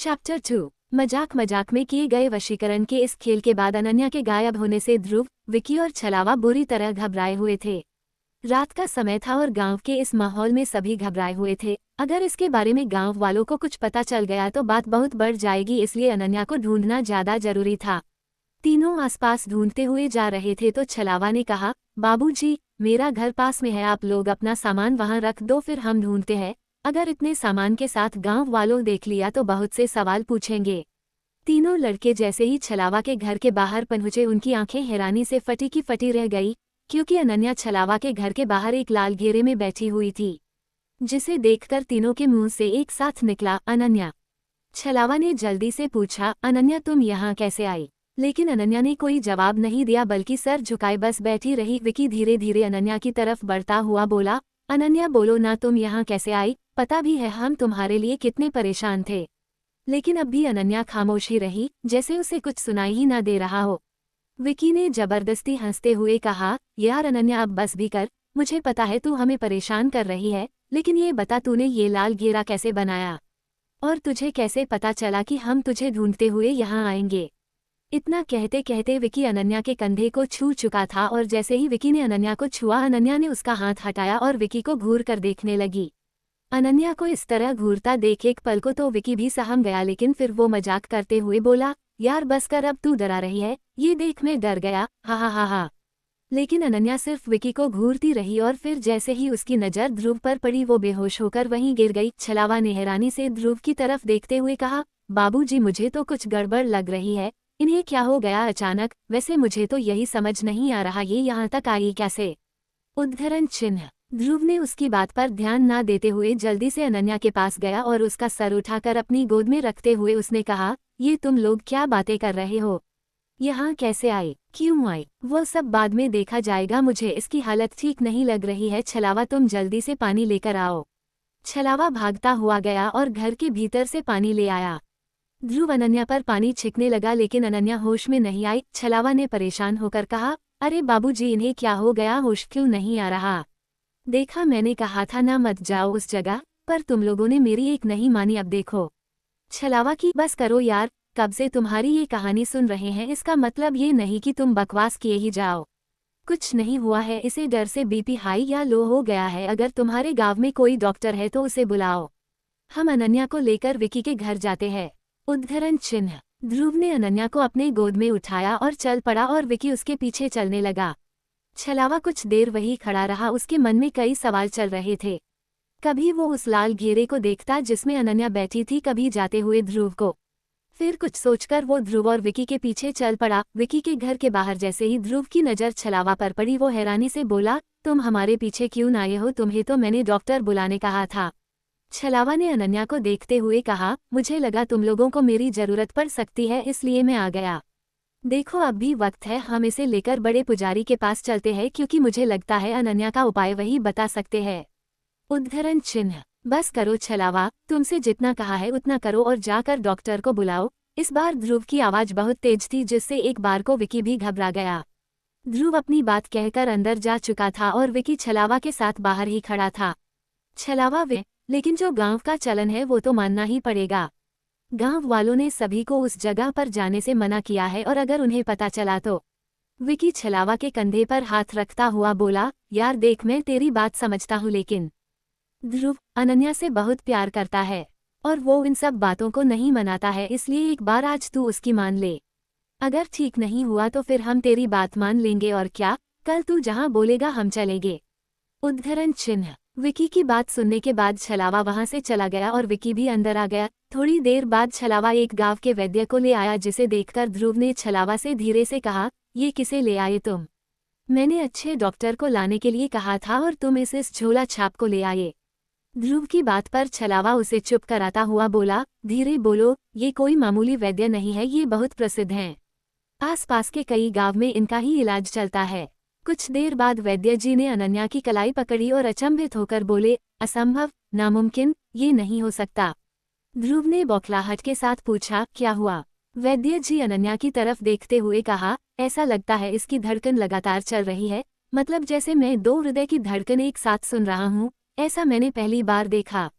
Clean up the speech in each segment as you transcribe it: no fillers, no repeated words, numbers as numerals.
Chapter 2। मजाक मजाक में किए गए वशीकरण के इस खेल के बाद अनन्या के गायब होने से ध्रुव, विकी और छलावा बुरी तरह घबराए हुए थे। रात का समय था और गांव के इस माहौल में सभी घबराए हुए थे। अगर इसके बारे में गांव वालों को कुछ पता चल गया तो बात बहुत बढ़ जाएगी, इसलिए अनन्या को ढूंढना ज्यादा जरूरी था। तीनों आसपास ढूंढते हुए जा रहे थे तो छलावा ने कहा, बाबूजी, मेरा घर पास में है, आप लोग अपना सामान वहां रख दो, फिर हम ढूंढते हैं। अगर इतने सामान के साथ गांव वालों देख लिया तो बहुत से सवाल पूछेंगे। तीनों लड़के जैसे ही छलावा के घर के बाहर पहुंचे उनकी आंखें हैरानी से फटी की फटी रह गई, क्योंकि अनन्या छलावा के घर के बाहर एक लाल घेरे में बैठी हुई थी, जिसे देखकर तीनों के मुंह से एक साथ निकला, अनन्या। छलावा ने जल्दी से पूछा, अनन्या तुम यहाँ कैसे आई? लेकिन अनन्या ने कोई जवाब नहीं दिया बल्कि सर झुकाए बस बैठी रही। विकी धीरे धीरे अनन्या की तरफ बढ़ता हुआ बोला, अनन्या बोलो ना, तुम यहाँ कैसे आई? पता भी है हम तुम्हारे लिए कितने परेशान थे। लेकिन अब भी अनन्या खामोश ही रही, जैसे उसे कुछ सुनाई ही ना दे रहा हो। विकी ने जबरदस्ती हंसते हुए कहा, यार अनन्या अब बस भी कर, मुझे पता है तू हमें परेशान कर रही है, लेकिन ये बता तूने ये लाल घेरा कैसे बनाया? और तुझे कैसे पता चला कि हम तुझे ढूंढते हुए यहाँ आएंगे? इतना कहते कहते विकी अनन्या के कंधे को छू चुका था और जैसे ही विकी ने अनन्या को छुआ, अनन्या ने उसका हाथ हटाया और विकी को घूर कर देखने लगी। अनन्या को इस तरह घूरता देख एक पल को तो विकी भी सहम गया, लेकिन फिर वो मजाक करते हुए बोला, यार बस कर, अब तू डरा रही है, ये देख मैं डर गया, हा हा हा हा। लेकिन अनन्या सिर्फ विकी को घूरती रही और फिर जैसे ही उसकी नज़र ध्रुव पर पड़ी वो बेहोश होकर वहीं गिर गई। छलावा ने हैरानी से ध्रुव की तरफ देखते हुए कहा, बाबूजी मुझे तो कुछ गड़बड़ लग रही है, इन्हें क्या हो गया अचानक? वैसे मुझे तो यही समझ नहीं आ रहा ये यहाँ तक आई कैसे? उद्धरण चिन्ह। ध्रुव ने उसकी बात पर ध्यान ना देते हुए जल्दी से अनन्या के पास गया और उसका सर उठाकर अपनी गोद में रखते हुए उसने कहा, ये तुम लोग क्या बातें कर रहे हो? यहाँ कैसे आए? क्यों आए? वो सब बाद में देखा जाएगा, मुझे इसकी हालत ठीक नहीं लग रही है। छलावा तुम जल्दी से पानी लेकर आओ। छलावा भागता हुआ गया और घर के भीतर से पानी ले आया। ध्रुव अनन्या पर पानी छिड़कने लगा लेकिन अनन्या होश में नहीं आई। छलावा ने परेशान होकर कहा, अरे बाबूजी इन्हें क्या हो गया, होश क्यों नहीं आ रहा? देखा मैंने कहा था ना मत जाओ उस जगह, पर तुम लोगों ने मेरी एक नहीं मानी, अब देखो। छलावा की बस करो यार, कब से तुम्हारी ये कहानी सुन रहे हैं, इसका मतलब ये नहीं कि तुम बकवास किए ही जाओ। कुछ नहीं हुआ है, इसे डर से बीपी हाई या लो हो गया है। अगर तुम्हारे गांव में कोई डॉक्टर है तो उसे बुलाओ, हम अनन्या को लेकर विकी के घर जाते हैं। उद्धरण चिन्ह। ध्रुव ने अनन्या को अपने गोद में उठाया और चल पड़ा और विकी उसके पीछे चलने लगा। छलावा कुछ देर वही खड़ा रहा, उसके मन में कई सवाल चल रहे थे। कभी वो उस लाल घेरे को देखता जिसमें अनन्या बैठी थी, कभी जाते हुए ध्रुव को। फिर कुछ सोचकर वो ध्रुव और विकी के पीछे चल पड़ा। विकी के घर के बाहर जैसे ही ध्रुव की नज़र छलावा पर पड़ी वो हैरानी से बोला, तुम हमारे पीछे क्यों आए हो? तुम्हें तो मैंने डॉक्टर बुलाने कहा था। छलावा ने अनन्या को देखते हुए कहा, मुझे लगा तुम लोगों को मेरी जरूरत पड़ सकती है, इसलिए मैं आ गया। देखो अब भी वक्त है, हम इसे लेकर बड़े पुजारी के पास चलते हैं, क्योंकि मुझे लगता है अनन्या का उपाय वही बता सकते हैं। उद्धरण चिन्ह। बस करो छलावा, तुमसे जितना कहा है उतना करो और जाकर डॉक्टर को बुलाओ। इस बार ध्रुव की आवाज बहुत तेज थी जिससे एक बार को विकी भी घबरा गया। ध्रुव अपनी बात कहकर अंदर जा चुका था और विकी छलावा के साथ बाहर ही खड़ा था। छलावा वे, लेकिन जो गांव का चलन है वो तो मानना ही पड़ेगा। गांव वालों ने सभी को उस जगह पर जाने से मना किया है और अगर उन्हें पता चला तो। विकी छलावा के कंधे पर हाथ रखता हुआ बोला, यार देख मैं तेरी बात समझता हूँ, लेकिन ध्रुव अनन्या से बहुत प्यार करता है और वो इन सब बातों को नहीं मनाता है, इसलिए एक बार आज तू उसकी मान ले। अगर ठीक नहीं हुआ तो फिर हम तेरी बात मान लेंगे और क्या, कल तू जहाँ बोलेगा हम चलेंगे। उद्धरण चिन्ह। विकी की बात सुनने के बाद छलावा वहां से चला गया और विकी भी अंदर आ गया। थोड़ी देर बाद छलावा एक गांव के वैद्य को ले आया, जिसे देखकर ध्रुव ने छलावा से धीरे से कहा, ये किसे ले आए तुम? मैंने अच्छे डॉक्टर को लाने के लिए कहा था और तुम इस झोला छाप को ले आए। ध्रुव की बात पर छलावा उसे चुप कराता हुआ बोला, धीरे बोलो, ये कोई मामूली वैद्य नहीं है, ये बहुत प्रसिद्ध हैं। आसपास के कई गांव में इनका ही इलाज चलता है। कुछ देर बाद वैद्य जी ने अनन्या की कलाई पकड़ी और अचंभित होकर बोले, असंभव, नामुमकिन, ये नहीं हो सकता। ध्रुव ने बौखलाहट के साथ पूछा, क्या हुआ? वैद्य जी अनन्या की तरफ देखते हुए कहा, ऐसा लगता है इसकी धड़कन लगातार चल रही है, मतलब जैसे मैं दो हृदय की धड़कन एक साथ सुन रहा हूँ, ऐसा मैंने पहली बार देखा।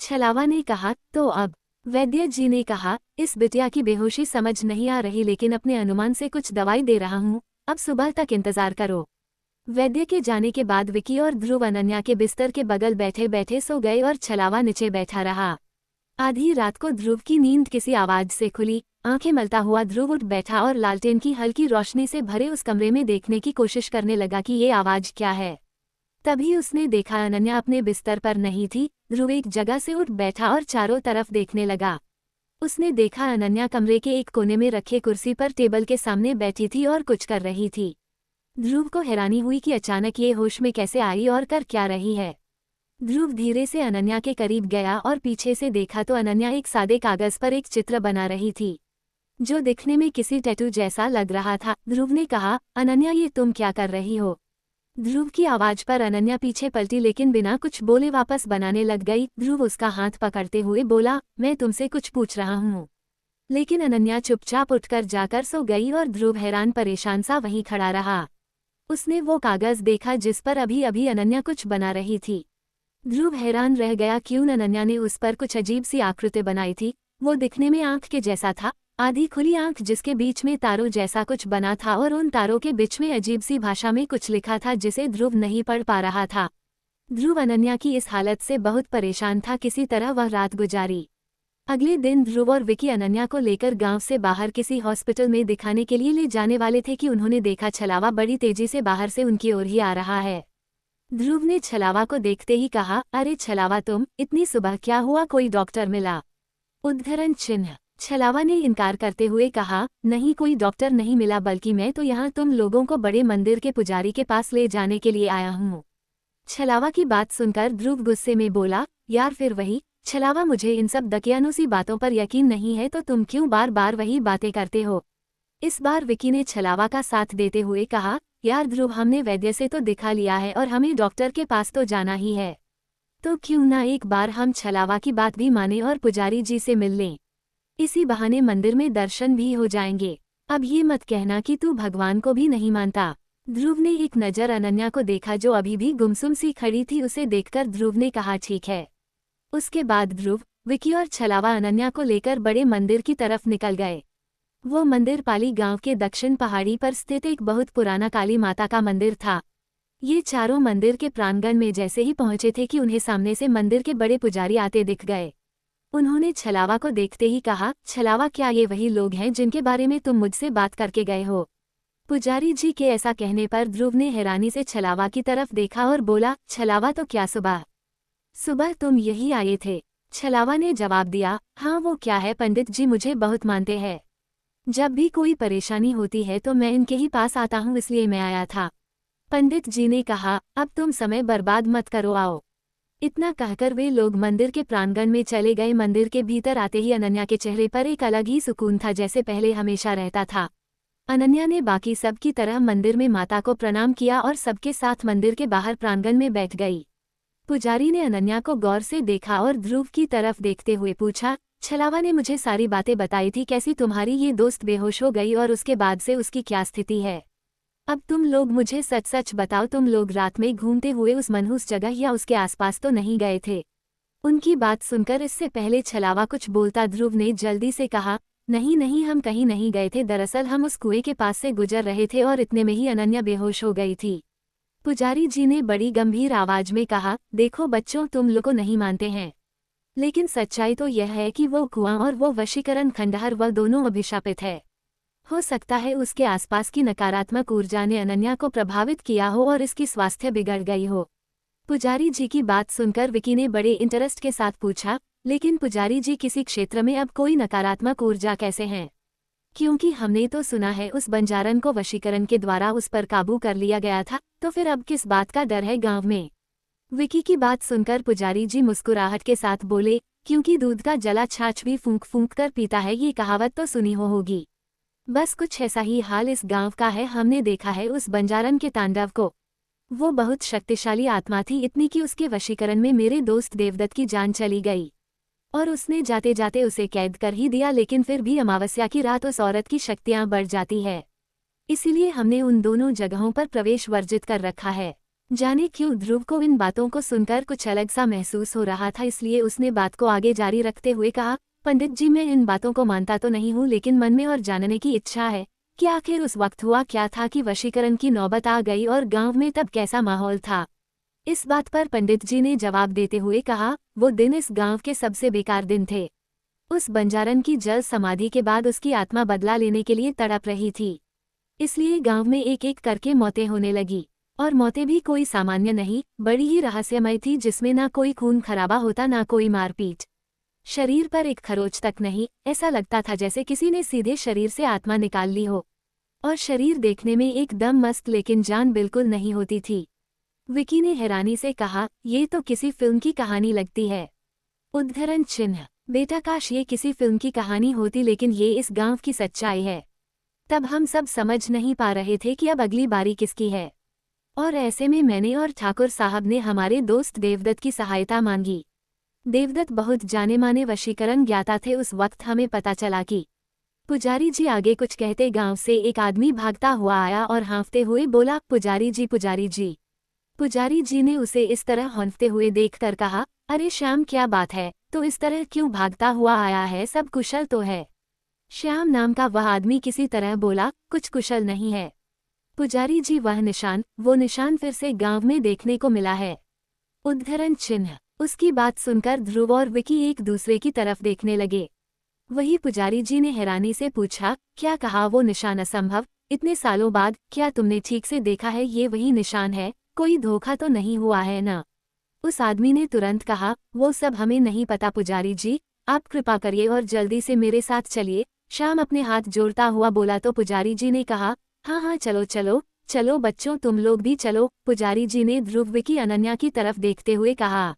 छलावा ने कहा, तो अब वैद्य जी ने कहा, इस बिटिया की बेहोशी समझ नहीं आ रही, लेकिन अपने अनुमान से कुछ दवाई दे रहा हूँ, अब सुबह तक इंतजार करो। वैद्य के जाने के बाद विकी और ध्रुव अनन्या के बिस्तर के बगल बैठे बैठे सो गए और छलावा नीचे बैठा रहा। आधी रात को ध्रुव की नींद किसी आवाज से खुली। आंखें मलता हुआ ध्रुव उठ बैठा और लालटेन की हल्की रोशनी से भरे उस कमरे में देखने की कोशिश करने लगा कि ये आवाज क्या है। तभी उसने देखा अनन्या अपने बिस्तर पर नहीं थी। ध्रुव एक जगह से उठ बैठा और चारों तरफ देखने लगा। उसने देखा अनन्या कमरे के एक कोने में रखे कुर्सी पर टेबल के सामने बैठी थी और कुछ कर रही थी। ध्रुव को हैरानी हुई कि अचानक ये होश में कैसे आई और कर क्या रही है। ध्रुव धीरे से अनन्या के करीब गया और पीछे से देखा तो अनन्या एक सादे कागज पर एक चित्र बना रही थी, जो दिखने में किसी टैटू जैसा लग रहा था। ध्रुव ने कहा, अनन्या ये तुम क्या कर रही हो? ध्रुव की आवाज पर अनन्या पीछे पलटी, लेकिन बिना कुछ बोले वापस बनाने लग गई। ध्रुव उसका हाथ पकड़ते हुए बोला, मैं तुमसे कुछ पूछ रहा हूँ। लेकिन अनन्या चुपचाप उठकर जाकर सो गई और ध्रुव हैरान परेशान सा वहीं खड़ा रहा। उसने वो कागज देखा जिस पर अभी अभी अनन्या कुछ बना रही थी। ध्रुव हैरान रह गया, क्यों अनन्या ने उस पर कुछ अजीब सी आकृति बनाई थी। वो दिखने में आंख के जैसा था, आधी खुली आंख जिसके बीच में तारों जैसा कुछ बना था और उन तारों के बीच में अजीब सी भाषा में कुछ लिखा था जिसे ध्रुव नहीं पढ़ पा रहा था। ध्रुव अनन्या की इस हालत से बहुत परेशान था। किसी तरह वह रात गुजारी। अगले दिन ध्रुव और विकी अनन्या को लेकर गांव से बाहर किसी हॉस्पिटल में दिखाने के लिए ले जाने वाले थे कि उन्होंने देखा छलावा बड़ी तेजी से बाहर से उनकी ओर ही आ रहा है। ध्रुव ने छलावा को देखते ही कहा, अरे छलावा, तुम इतनी सुबह क्या हुआ, कोई डॉक्टर मिला? उद्धरण चिन्ह। छलावा ने इनकार करते हुए कहा, नहीं कोई डॉक्टर नहीं मिला, बल्कि मैं तो यहाँ तुम लोगों को बड़े मंदिर के पुजारी के पास ले जाने के लिए आया हूँ। छलावा की बात सुनकर ध्रुव गुस्से में बोला, यार फिर वही। छलावा, मुझे इन सब दकियानुसी बातों पर यकीन नहीं है, तो तुम क्यों बार बार वही बातें करते हो? इस बार विकी ने छलावा का साथ देते हुए कहा, यार ध्रुव, हमने वैद्य से तो दिखा लिया है और हमें डॉक्टर के पास तो जाना ही है, तो क्यों ना एक बार हम छलावा की बात भी माने और पुजारी जी से मिल लें। इसी बहाने मंदिर में दर्शन भी हो जाएंगे। अब ये मत कहना कि तू भगवान को भी नहीं मानता। ध्रुव ने एक नज़र अनन्या को देखा जो अभी भी गुमसुम सी खड़ी थी। उसे देखकर ध्रुव ने कहा, ठीक है। उसके बाद ध्रुव, विकी और छलावा अनन्या को लेकर बड़े मंदिर की तरफ निकल गए। वो मंदिर पाली गांव के दक्षिण पहाड़ी पर स्थित एक बहुत पुराना काली माता का मंदिर था। ये चारों मंदिर के प्रांगण में जैसे ही पहुंचे थे कि उन्हें सामने से मंदिर के बड़े पुजारी आते दिख गए। उन्होंने छलावा को देखते ही कहा, छलावा, क्या ये वही लोग हैं जिनके बारे में तुम मुझसे बात करके गए हो? पुजारी जी के ऐसा कहने पर ध्रुव ने हैरानी से छलावा की तरफ देखा और बोला, छलावा, तो क्या सुबह सुबह तुम यही आए थे? छलावा ने जवाब दिया, हाँ। वो क्या है पंडित जी, मुझे बहुत मानते हैं। जब भी कोई परेशानी होती है तो मैं इनके ही पास आता हूँ, इसलिए मैं आया था। पंडित जी ने कहा, अब तुम समय बर्बाद मत करो, आओ। इतना कहकर वे लोग मंदिर के प्रांगण में चले गए। मंदिर के भीतर आते ही अनन्या के चेहरे पर एक अलग ही सुकून था, जैसे पहले हमेशा रहता था। अनन्या ने बाकी सब की तरह मंदिर में माता को प्रणाम किया और सबके साथ मंदिर के बाहर प्रांगण में बैठ गई। पुजारी ने अनन्या को गौर से देखा और ध्रुव की तरफ देखते हुए पूछा, छलावा ने मुझे सारी बातें बताई थी, कैसी तुम्हारी ये दोस्त बेहोश हो गई और उसके बाद से उसकी क्या स्थिति है? अब तुम लोग मुझे सच सच बताओ, तुम लोग रात में घूमते हुए उस मनहूस जगह या उसके आसपास तो नहीं गए थे? उनकी बात सुनकर इससे पहले छलावा कुछ बोलता ध्रुव ने जल्दी से कहा, नहीं नहीं, हम कहीं नहीं गए थे, दरअसल हम उस कुएं के पास से गुजर रहे थे और इतने में ही अनन्या बेहोश हो गई थी। पुजारी जी ने बड़ी गंभीर आवाज में कहा, देखो बच्चों, तुम लोग को नहीं मानते हैं, लेकिन सच्चाई तो यह है कि वो कुआं और वो वशीकरण खंडहर, वह दोनों अभिशापित है। हो सकता है उसके आसपास की नकारात्मक ऊर्जा ने अनन्या को प्रभावित किया हो और इसकी स्वास्थ्य बिगड़ गई हो। पुजारी जी की बात सुनकर विकी ने बड़े इंटरेस्ट के साथ पूछा, लेकिन पुजारी जी, किसी क्षेत्र में अब कोई नकारात्मक ऊर्जा कैसे है? क्योंकि हमने तो सुना है उस बंजारन को वशीकरण के द्वारा उस पर काबू कर लिया गया था, तो फिर अब किस बात का डर है गांव में? विकी की बात सुनकर पुजारी जी मुस्कुराहट के साथ बोले, क्योंकि दूध का जला छाछ भी फूंक फूंक कर पीता है, ये कहावत तो सुनी होगी। बस कुछ ऐसा ही हाल इस गांव का है। हमने देखा है उस बंजारन के तांडव को। वो बहुत शक्तिशाली आत्मा थी, इतनी कि उसके वशीकरण में मेरे दोस्त देवदत्त की जान चली गई और उसने जाते जाते उसे कैद कर ही दिया, लेकिन फिर भी अमावस्या की रात उस औरत की शक्तियां बढ़ जाती है। इसीलिए हमने उन दोनों जगहों पर प्रवेश वर्जित कर रखा है। जाने क्यों ध्रुव को इन बातों को सुनकर कुछ अलग सा महसूस हो रहा था, इसलिए उसने बात को आगे जारी रखते हुए कहा, पंडित जी, मैं इन बातों को मानता तो नहीं हूँ, लेकिन मन में और जानने की इच्छा है कि आखिर उस वक्त हुआ क्या था कि वशीकरण की नौबत आ गई और गांव में तब कैसा माहौल था। इस बात पर पंडित जी ने जवाब देते हुए कहा, वो दिन इस गांव के सबसे बेकार दिन थे। उस बंजारन की जल समाधि के बाद उसकी आत्मा बदला लेने के लिए तड़प रही थी, इसलिए गांव में एक एक करके मौतें होने लगी। और मौतें भी कोई सामान्य नहीं, बड़ी ही रहस्यमय थी, जिसमें ना कोई खून खराबा होता, ना कोई मारपीट, शरीर पर एक खरोच तक नहीं। ऐसा लगता था जैसे किसी ने सीधे शरीर से आत्मा निकाल ली हो, और शरीर देखने में एकदम मस्त, लेकिन जान बिल्कुल नहीं होती थी। विकी ने हैरानी से कहा, ये तो किसी फिल्म की कहानी लगती है। उद्धरण चिन्ह। बेटा, काश ये किसी फिल्म की कहानी होती, लेकिन ये इस गांव की सच्चाई है। तब हम सब समझ नहीं पा रहे थे कि अब अगली बारी किसकी है, और ऐसे में मैंने और ठाकुर साहब ने हमारे दोस्त देवदत्त की सहायता मांगी। देवदत्त बहुत जाने माने वशीकरण ज्ञाता थे। उस वक्त हमें पता चला कि पुजारी जी आगे कुछ कहते गांव से एक आदमी भागता हुआ आया और हाँफते हुए बोला, पुजारी जी, पुजारी जी। पुजारी जी ने उसे इस तरह हाँफते हुए देखकर कहा, अरे श्याम, क्या बात है, तो इस तरह क्यों भागता हुआ आया है, सब कुशल तो है? श्याम नाम का वह आदमी किसी तरह बोला, कुछ कुशल नहीं है पुजारी जी, वो निशान फिर से गांव में देखने को मिला है। उद्धरण चिन्ह। उसकी बात सुनकर ध्रुव और विकी एक दूसरे की तरफ देखने लगे। वही पुजारी जी ने हैरानी से पूछा, क्या कहा वो निशान? असंभव, इतने सालों बाद, क्या तुमने ठीक से देखा है? ये वही निशान है, कोई धोखा तो नहीं हुआ है ना? उस आदमी ने तुरंत कहा, वो सब हमें नहीं पता पुजारी जी, आप कृपा करिए और जल्दी से मेरे साथ चलिए। श्याम अपने हाथ जोड़ता हुआ बोला तो पुजारी जी ने कहा, हाँ हाँ, चलो चलो चलो बच्चों, तुम लोग भी चलो। पुजारी जी ने ध्रुव, विकी, अनन्या की तरफ देखते हुए कहा।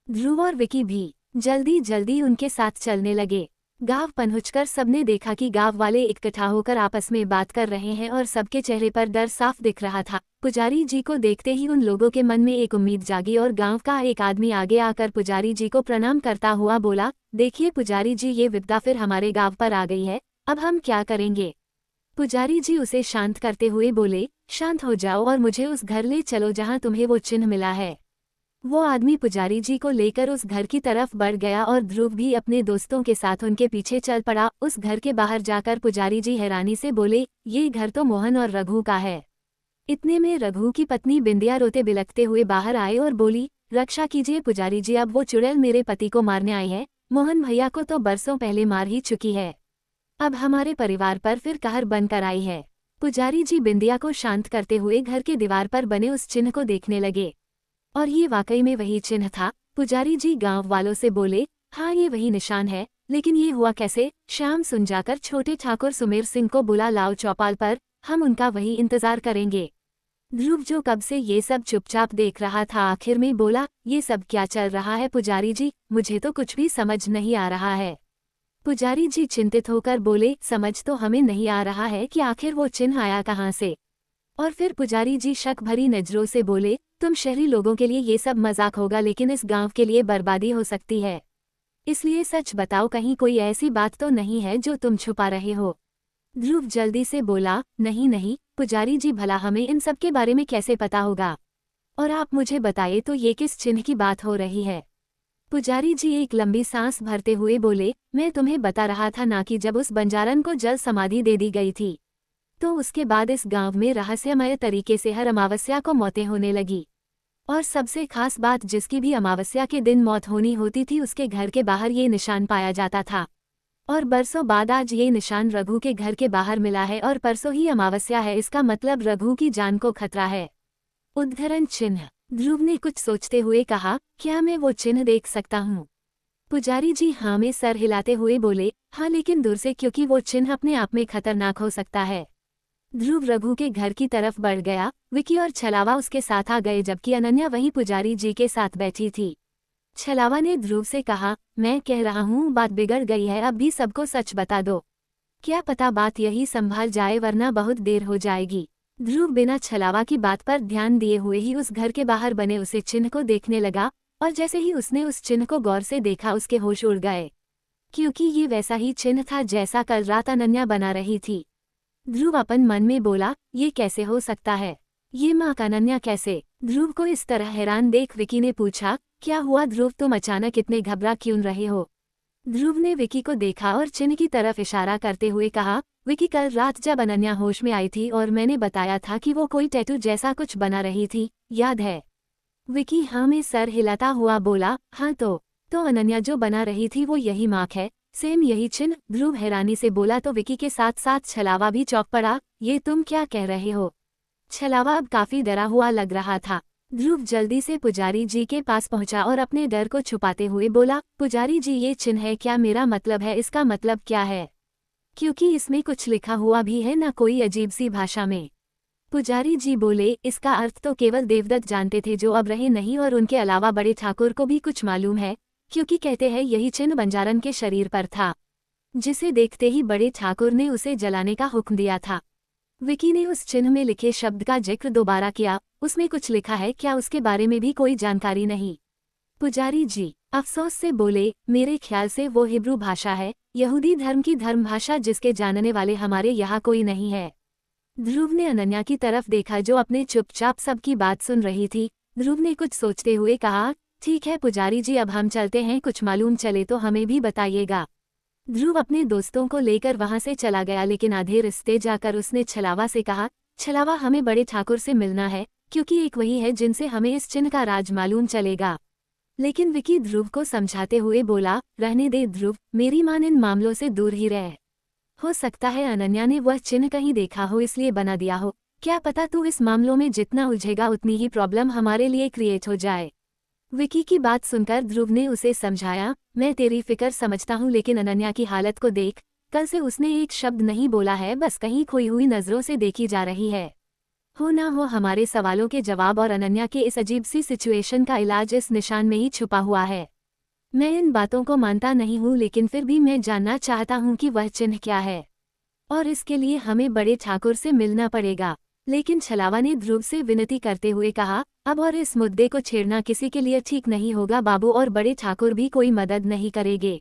ध्रुव और विकी भी जल्दी जल्दी उनके साथ चलने लगे। गांव पहुंचकर सबने देखा कि गांव वाले इकट्ठा होकर आपस में बात कर रहे हैं और सबके चेहरे पर डर साफ दिख रहा था। पुजारी जी को देखते ही उन लोगों के मन में एक उम्मीद जागी और गांव का एक आदमी आगे आकर पुजारी जी को प्रणाम करता हुआ बोला, देखिए पुजारी जी, ये विपदा फिर हमारे गांव पर आ गई है, अब हम क्या करेंगे? पुजारी जी उसे शांत करते हुए बोले, शांत हो जाओ और मुझे उस घर ले चलो जहां तुम्हें वो चिन्ह मिला है। वो आदमी पुजारी जी को लेकर उस घर की तरफ बढ़ गया और ध्रुव भी अपने दोस्तों के साथ उनके पीछे चल पड़ा। उस घर के बाहर जाकर पुजारी जी हैरानी से बोले, ये घर तो मोहन और रघु का है। इतने में रघु की पत्नी बिंदिया रोते बिलखते हुए बाहर आए और बोली, रक्षा कीजिए पुजारी जी, अब वो चुड़ैल मेरे पति को मारने आई है। मोहन भैया को तो बरसों पहले मार ही चुकी है, अब हमारे परिवार पर फिर कहर बनकर आई है। पुजारी जी बिंदिया को शांत करते हुए घर के दीवार पर बने उस चिन्ह को देखने लगे, और ये वाकई में वही चिन्ह था। पुजारी जी गांव वालों से बोले, हाँ ये वही निशान है, लेकिन ये हुआ कैसे? श्याम सुन जाकर छोटे ठाकुर सुमेर सिंह को बुला लाओ चौपाल पर, हम उनका वही इंतजार करेंगे। ध्रुव, जो कब से ये सब चुपचाप देख रहा था, आखिर में बोला, ये सब क्या चल रहा है पुजारी जी? मुझे तो कुछ भी समझ नहीं आ रहा है। पुजारी जी चिंतित होकर बोले, समझ तो हमें नहीं आ रहा है कि आखिर वो चिन्ह आया कहाँ से। और फिर पुजारी जी शक भरी नजरों से बोले, तुम शहरी लोगों के लिए ये सब मजाक होगा, लेकिन इस गांव के लिए बर्बादी हो सकती है, इसलिए सच बताओ, कहीं कोई ऐसी बात तो नहीं है जो तुम छुपा रहे हो? ध्रुव जल्दी से बोला, नहीं नहीं पुजारी जी, भला हमें इन सब के बारे में कैसे पता होगा? और आप मुझे बताइए तो ये किस चिन्ह की बात हो रही है? पुजारी जी एक लंबी सांस भरते हुए बोले, मैं तुम्हें बता रहा था ना कि जब उस बंजारन को जल समाधि दे दी गई थी, तो उसके बाद इस गांव में रहस्यमय तरीके से हर अमावस्या को मौतें होने लगी। और सबसे खास बात, जिसकी भी अमावस्या के दिन मौत होनी होती थी, उसके घर के बाहर ये निशान पाया जाता था। और बरसों बाद आज ये निशान रघु के घर के बाहर मिला है, और परसों ही अमावस्या है, इसका मतलब रघु की जान को खतरा है। उद्धरण चिन्ह। ध्रुव ने कुछ सोचते हुए कहा, क्या मैं वो चिन्ह देख सकता हूँ? पुजारी जी हाँ में सर हिलाते हुए बोले, हाँ लेकिन दूर से, क्योंकि वो चिन्ह अपने आप में खतरनाक हो सकता है। ध्रुव रघु के घर की तरफ बढ़ गया। विकी और छलावा उसके साथ आ गए, जबकि अनन्या वहीं पुजारी जी के साथ बैठी थी। छलावा ने ध्रुव से कहा, मैं कह रहा हूँ बात बिगड़ गई है, अब भी सबको सच बता दो, क्या पता बात यही संभाल जाए, वरना बहुत देर हो जाएगी। ध्रुव बिना छलावा की बात पर ध्यान दिए हुए ही उस घर के बाहर बने उसे चिन्ह को देखने लगा, और जैसे ही उसने उस चिन्ह को गौर से देखा, उसके होश उड़ गए, क्योंकि ये वैसा ही चिन्ह था जैसा कल रात अनन्या बना रही थी। ध्रुव अपन मन में बोला, ये कैसे हो सकता है? ये माँ का अनन्या कैसे? ध्रुव को इस तरह हैरान देख विकी ने पूछा, क्या हुआ ध्रुव, तुम अचानक इतने घबरा क्यों रहे हो? ध्रुव ने विकी को देखा और चिन्ह की तरफ इशारा करते हुए कहा, विकी कल रात जब अनन्या होश में आई थी और मैंने बताया था कि वो कोई टैटू जैसा कुछ बना रही थी, याद है? विकी हाँ में सर हिलाता हुआ बोला, हाँ तो अनन्या जो बना रही थी वो यही मार्क है, सेम यही चिन्ह। ध्रुव हैरानी से बोला तो विकी के साथ साथ छलावा भी चौंक पड़ा। ये तुम क्या कह रहे हो? छलावा अब काफी डरा हुआ लग रहा था। ध्रुव जल्दी से पुजारी जी के पास पहुंचा और अपने डर को छुपाते हुए बोला, पुजारी जी ये चिन्ह है क्या? मेरा मतलब है इसका मतलब क्या है? क्योंकि इसमें कुछ लिखा हुआ भी है ना, कोई अजीब सी भाषा में। पुजारी जी बोले, इसका अर्थ तो केवल देवदत्त जानते थे जो अब रहे नहीं, और उनके अलावा बड़े ठाकुर को भी कुछ मालूम है, क्योंकि कहते हैं यही चिन्ह बंजारन के शरीर पर था, जिसे देखते ही बड़े ठाकुर ने उसे जलाने का हुक्म दिया था। विकी ने उस चिन्ह में लिखे शब्द का जिक्र दोबारा किया। उसमें कुछ लिखा है क्या? उसके बारे में भी कोई जानकारी नहीं। पुजारी जी अफसोस से बोले, मेरे ख्याल से वो हिब्रू भाषा है, यहूदी धर्म की धर्म भाषा, जिसके जानने वाले हमारे यहाँ कोई नहीं है। ध्रुव ने अनन्या की तरफ देखा जो अपने चुपचाप सबकी बात सुन रही थी। ध्रुव ने कुछ सोचते हुए कहा, ठीक है पुजारी जी, अब हम चलते हैं, कुछ मालूम चले तो हमें भी बताइएगा। ध्रुव अपने दोस्तों को लेकर वहां से चला गया, लेकिन आधे रास्ते जाकर उसने छलावा से कहा, छलावा हमें बड़े ठाकुर से मिलना है, क्योंकि एक वही है जिनसे हमें इस चिन्ह का राज मालूम चलेगा। लेकिन विकी ध्रुव को समझाते हुए बोला, रहने दे ध्रुव, मेरी मान इन मामलों से दूर ही रह। हो सकता है अनन्या ने वह चिन्ह कहीं देखा हो इसलिए बना दिया हो, क्या पता? तू इस मामलों में जितना उलझेगा उतनी ही प्रॉब्लम हमारे लिए क्रिएट हो जाए। विकी की बात सुनकर ध्रुव ने उसे समझाया, मैं तेरी फिक्र समझता हूँ, लेकिन अनन्या की हालत को देख, कल से उसने एक शब्द नहीं बोला है, बस कहीं खोई हुई नजरों से देखी जा रही है। हो ना हो हमारे सवालों के जवाब और अनन्या के इस अजीब सी सिचुएशन का इलाज इस निशान में ही छुपा हुआ है। मैं इन बातों को मानता नहीं हूँ, लेकिन फिर भी मैं जानना चाहता हूँ कि वह चिन्ह क्या है, और इसके लिए हमें बड़े ठाकुर से मिलना पड़ेगा। लेकिन छलावा ने ध्रुव से विनती करते हुए कहा, अब और इस मुद्दे को छेड़ना किसी के लिए ठीक नहीं होगा बाबू, और बड़े ठाकुर भी कोई मदद नहीं करेंगे।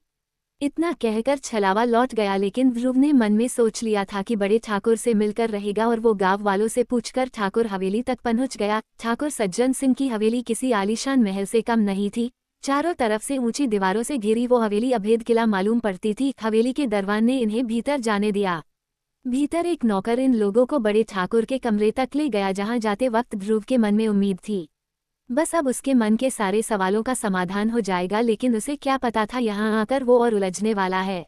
इतना कहकर छलावा लौट गया, लेकिन ध्रुव ने मन में सोच लिया था कि बड़े ठाकुर से मिलकर रहेगा, और वो गांव वालों से पूछकर ठाकुर हवेली तक पहुंच गया। ठाकुर सज्जन सिंह की हवेली किसी आलीशान महल से कम नहीं थी। चारों तरफ से ऊंची दीवारों से घिरी वो हवेली अभेद किला मालूम पड़ती थी। हवेली के दरबान ने इन्हें भीतर जाने दिया। भीतर एक नौकर इन लोगों को बड़े ठाकुर के कमरे तक ले गया, जहां जाते वक्त ध्रुव के मन में उम्मीद थी, बस अब उसके मन के सारे सवालों का समाधान हो जाएगा। लेकिन उसे क्या पता था यहाँ आकर वो और उलझने वाला है।